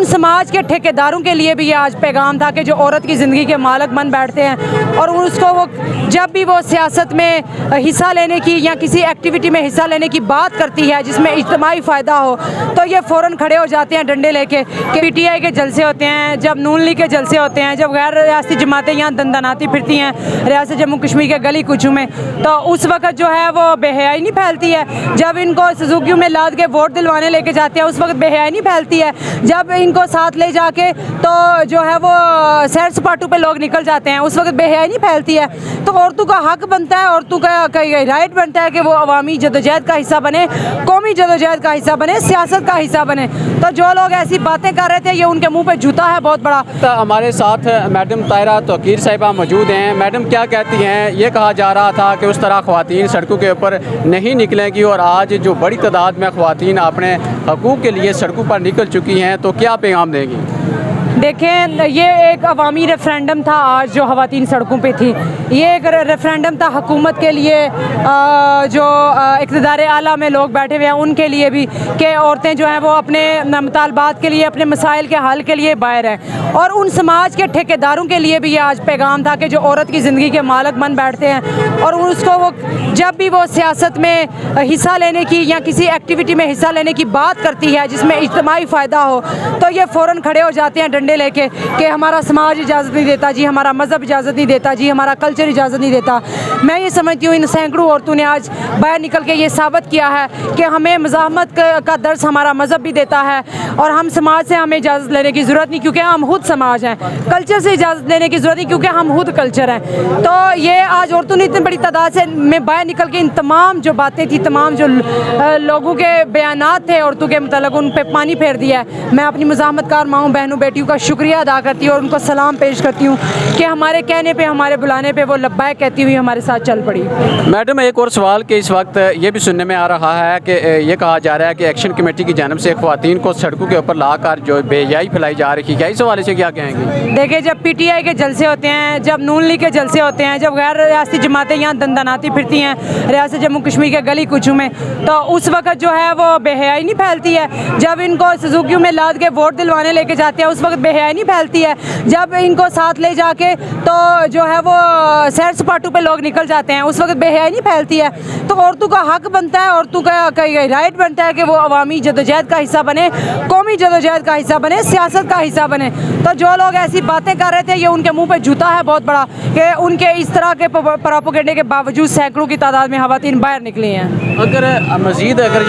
ان سماج کے ٹھیکیداروں کے لیے بھی یہ آج پیغام تھا کہ جو عورت کی زندگی کے مالک بن بیٹھتے ہیں اور اس کو وہ جب بھی وہ سیاست میں حصہ لینے کی یا کسی ایکٹیویٹی میں حصہ لینے کی بات کرتی ہے جس میں اجتماعی فائدہ ہو تو یہ فوراً کھڑے ہو جاتے ہیں ڈنڈے لے کے کہ پی ٹی آئی کے جلسے ہوتے ہیں، جب نون لیگ کے جلسے ہوتے ہیں، جب غیر ریاستی جماعتیں یہاں دندناتی پھرتی ہیں ریاست جموں کشمیر کے گلی کوچوں میں، تو اس وقت جو ہے وہ بے حیائی نہیں پھیلتی ہے۔ جب ان کو سزوکیوں میں لاد کے ووٹ دلوانے لے کے جاتے ہیں اس وقت بے حیائی نہیں پھیلتی ہے۔ جب ان کو ساتھ لے جا کے تو جو ہے وہ سیر سپاٹوں پہ لوگ نکل جاتے ہیں اس وقت بے حیائی نہیں پھیلتی ہے۔ تو عورتوں کا حق بنتا ہے، عورتوں کا رائٹ بنتا ہے کہ وہ عوامی جدوجہد کا حصہ بنے، قومی جدوجہد کا حصہ بنے، سیاست کا حصہ بنے۔ تو جو لوگ ایسی باتیں کر رہے تھے یہ ان کے منہ پہ جوتا ہے بہت بڑا۔ ہمارے ساتھ میڈم طاہرہ توقیر صاحبہ موجود ہیں۔ میڈم کیا کہتی ہیں؟ یہ کہا جا رہا تھا کہ اس طرح خواتین سڑکوں کے اوپر نہیں نکلیں گی اور آج جو بڑی تعداد میں خواتین اپنے حقوق کے لیے سڑکوں پر نکل چکی ہیں، تو کیا پیغام دیں گی؟ دیکھیں، یہ ایک عوامی ریفرینڈم تھا آج جو خواتین سڑکوں پہ تھی، یہ ایک ریفرینڈم تھا حکومت کے لیے، جو اقتدار اعلیٰ میں لوگ بیٹھے ہوئے ہیں ان کے لیے بھی، کہ عورتیں جو ہیں وہ اپنے مطالبات کے لیے، اپنے مسائل کے حل کے لیے باہر ہیں، اور ان سماج کے ٹھیکیداروں کے لیے بھی یہ آج پیغام تھا کہ جو عورت کی زندگی کے مالک بن بیٹھتے ہیں اور اس کو وہ جب بھی وہ سیاست میں حصہ لینے کی یا کسی ایکٹیویٹی میں حصہ لینے کی بات کرتی ہے جس میں اجتماعی فائدہ ہو تو یہ فوراً کھڑے ہو جاتے ہیں ڈنڈے لے کے کہ ہمارا سماج اجازت نہیں دیتا جی، ہمارا مذہب اجازت نہیں دیتا جی، ہمارا کلچر اجازت نہیں دیتا۔ میں یہ سمجھتی ہوں ان سینکڑوں عورتوں نے آج باہر نکل کے یہ ثابت کیا ہے کہ ہمیں مزاحمت کا درس ہمارا مذہب بھی دیتا ہے اور ہم سماج سے ہمیں اجازت لینے کی ضرورت نہیں کیونکہ ہم خود سماج ہیں، کلچر سے اجازت لینے کی ضرورت نہیں کیونکہ ہم خود کلچر ہیں۔ تو یہ آج عورتوں نے اتنی بڑی تعداد سے میں باہر نکل کے ان تمام جو باتیں تھی، تمام جو لوگوں کے بیانات تھے عورتوں کے متعلق، ان پہ پانی پھیر دیا ہے۔ میں اپنی مزاحمت کار ماؤں بہنوں بیٹیوں کا شکریہ ادا کرتی ہوں اور ان کو سلام پیش کرتی ہوں کہ ہمارے کہنے پہ، ہمارے بلانے پہ وہ لبیک کہتی ہوئی ہمارے ساتھ چل پڑی۔ میڈم ایک اور سوال کہ اس وقت یہ بھی سننے میں آ رہا ہے کہ یہ کہا جا رہا ہے کہ ایکشن کمیٹی کی جانب سے خواتین کو سڑکوں کے اوپر لا کر جو بے حیائی پھیلائی جا رہی ہے، اس حوالے سے کیا کہیں گے؟ دیکھیں، جب پی ٹی آئی کے جلسے ہوتے ہیں، جب نون لیگ کے جلسے ہوتے ہیں، جب غیر ریاستی جماعتیں یہاں دندناتی پھرتی ہیں ریاست جموں کشمیر کے گلی کوچوں میں، تو اس وقت جو ہے وہ بے حیائی نہیں پھیلتی ہے۔ جب ان کو سزوکیوں میں لاد کے ووٹ دلوانے لے کے جاتے ہیں اس وقت بے حیائی نہیں پھیلتی ہے۔ جب ان کو ساتھ لے جا کے تو جو ہے وہ سیر سپاٹوں پہ لوگ نکل جاتے ہیں اس وقت بے حیائی نہیں پھیلتی ہے۔ تو عورتوں کا حق بنتا ہے، عورتوں کا رائٹ بنتا ہے کہ وہ عوامی جدوجہد کا حصہ بنے، قومی جدوجہد کا حصہ بنے، سیاست کا حصہ بنے۔ تو جو لوگ ایسی باتیں کر رہے تھے یہ ان کے منہ پہ جوتا ہے بہت بڑا کہ ان کے اس طرح کے پروپیگنڈے کے باوجود سینکڑوں کی تعداد میں خواتین باہر نکلی ہیں۔ اگر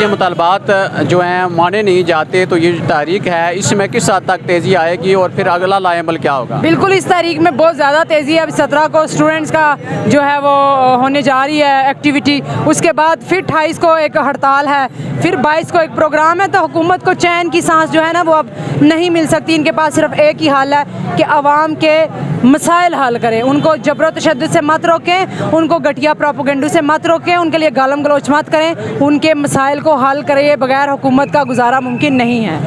یہ مطالبات جو ہیں مانے نہیں جاتے تو یہ جو تحریک ہے اس میں کس حد تک تیزی آئے گی اور پھر اگلا لایا عمل کیا ہوگا؟ بالکل اس تاریخ میں بہت زیادہ تیزی ہے۔ اب 17 کو اسٹوڈنٹس کا جو ہے وہ ہونے جا رہی ہے ایکٹیویٹی، اس کے بعد پھر 28 کو ایک ہڑتال ہے، پھر 22 کو ایک پروگرام ہے۔ تو حکومت کو چین کی سانس جو ہے نا وہ اب نہیں مل سکتی۔ ان کے پاس صرف ایک ہی حل ہے کہ عوام کے مسائل حل کریں، ان کو جبر و تشدد سے مت روکیں، ان کو گھٹیا پروپیگنڈوں سے مت روکیں، ان کے لیے گالم گلوچ مت کریں، ان کے مسائل کو حل کریں۔ بغیر حکومت کا گزارا ممکن نہیں ہے۔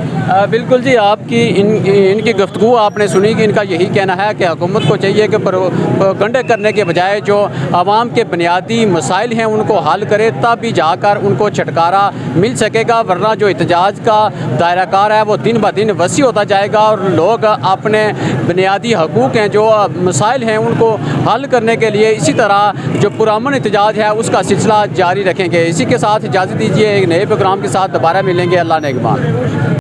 بالکل جی، آپ کی ان کی گفتگو آپ نے سنی کہ ان کا یہی کہنا ہے کہ حکومت کو چاہیے کہ پروپیگنڈے کرنے کے بجائے جو عوام کے بنیادی مسائل ہیں ان کو حل کرے، تب بھی جا کر ان کو چھٹکارا مل سکے گا، ورنہ جو احتجاج کا دائرہ کار ہے وہ دن بہ دن وسیع ہوتا جائے گا اور لوگ اپنے بنیادی حقوق ہیں، جو مسائل ہیں ان کو حل کرنے کے لیے اسی طرح جو پرامن احتجاج ہے اس کا سلسلہ جاری رکھیں گے۔ اسی کے ساتھ اجازت دیجیے، ایک نئے پروگرام کے ساتھ دوبارہ ملیں گے۔ اللہ نگہبان۔